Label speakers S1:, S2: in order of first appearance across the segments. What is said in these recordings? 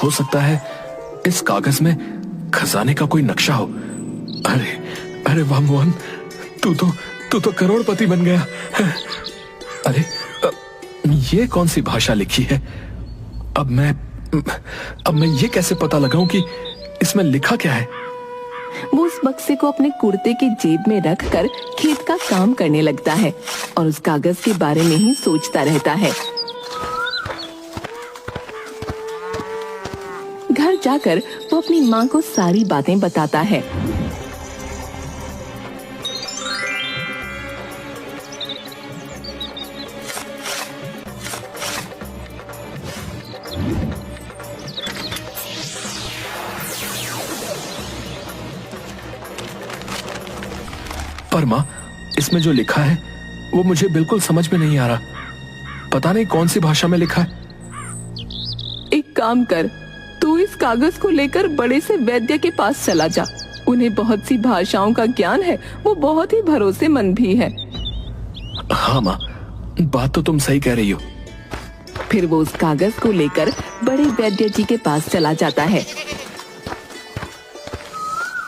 S1: हो सकता है इस कागज में खजाने का कोई नक्शा हो। अरे अरे वाह मोहन, तू तो करोड़पति बन गया। अरे ये कौन सी भाषा लिखी है? अब मैं ये कैसे पता लगाऊं कि इसमें लिखा क्या है?
S2: वो उस बक्से को अपने कुर्ते की जेब में रखकर खेत का काम करने लगता है और उस कागज के बारे में ही सोचता रहता है। घर जाकर वो अपनी माँ को सारी बातें बताता है।
S1: पर माँ, इसमें जो लिखा है वो मुझे बिल्कुल समझ में नहीं आ रहा। पता नहीं कौन सी भाषा में लिखा है।
S2: एक काम कर, तू इस कागज को लेकर बड़े से वैद्य के पास चला जा। उन्हें बहुत सी भाषाओं का ज्ञान है, वो बहुत ही भरोसेमंद भी है।
S1: हाँ माँ, बात तो तुम सही कह रही हो।
S2: फिर वो उस कागज को लेकर बड़े वैद्य जी के पास चला जाता है।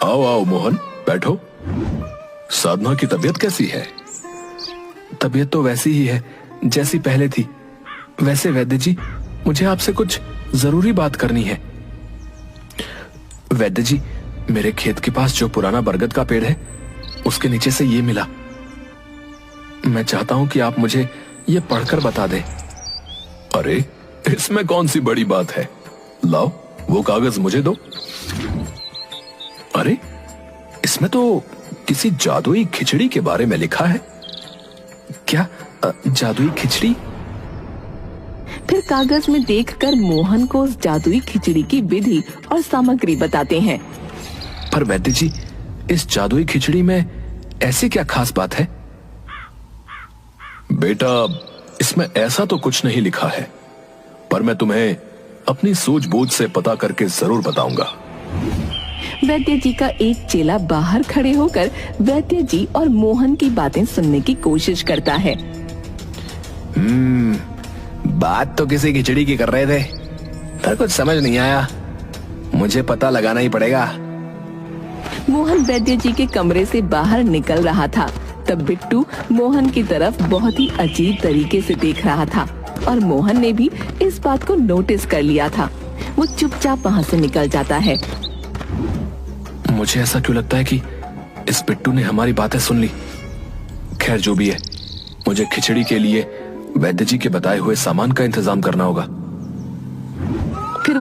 S1: आओ आओ मोहन, बैठो। साधना की तबीयत कैसी है? तबीयत तो वैसी ही है जैसी पहले थी। वैसे वैद्य जी, मुझे आपसे कुछ जरूरी बात करनी है। वैद्य जी, मेरे खेत के पास जो पुराना बरगद का पेड़ है उसके नीचे से ये मिला। मैं चाहता हूं कि आप मुझे ये पढ़कर बता दें। अरे इसमें कौन सी बड़ी बात है? लाओ वो कागज मुझे दो। अरे इसमें तो किसी जादुई खिचड़ी के बारे में लिखा है। क्या जादुई खिचड़ी?
S2: फिर कागज में देखकर मोहन को उस जादुई खिचड़ी की विधि और सामग्री बताते हैं।
S1: पर वैद्य जी, इस जादुई खिचड़ी में ऐसी क्या खास बात है? बेटा, इसमें ऐसा तो कुछ नहीं लिखा है, पर मैं तुम्हें अपनी सूझबूझ से पता करके जरूर बताऊंगा।
S2: वैद्य जी का एक चेला बाहर खड़े होकर वैद्य जी और मोहन की बातें सुनने की कोशिश करता है।
S1: बात तो किसी खिचड़ी की कर रहे थे, पर कुछ समझ नहीं आया। मुझे पता लगाना ही पड़ेगा।
S2: मोहन वैद्य जी के कमरे से बाहर निकल रहा था, तब बिट्टू मोहन की तरफ बहुत ही अजीब तरीके से देख रहा था और मोहन ने भी इस बात को नोटिस कर लिया था। वो चुपचाप वहाँ से निकल जाता है।
S1: मुझे ऐसा क्यों लगता है कि इस बिट्टू ने हमारी बातें सुन ली। खैर जो भी है, मुझे खिचड़ी के लिए वैद्य जी के बताए हुए सामान का इंतजाम करना होगा।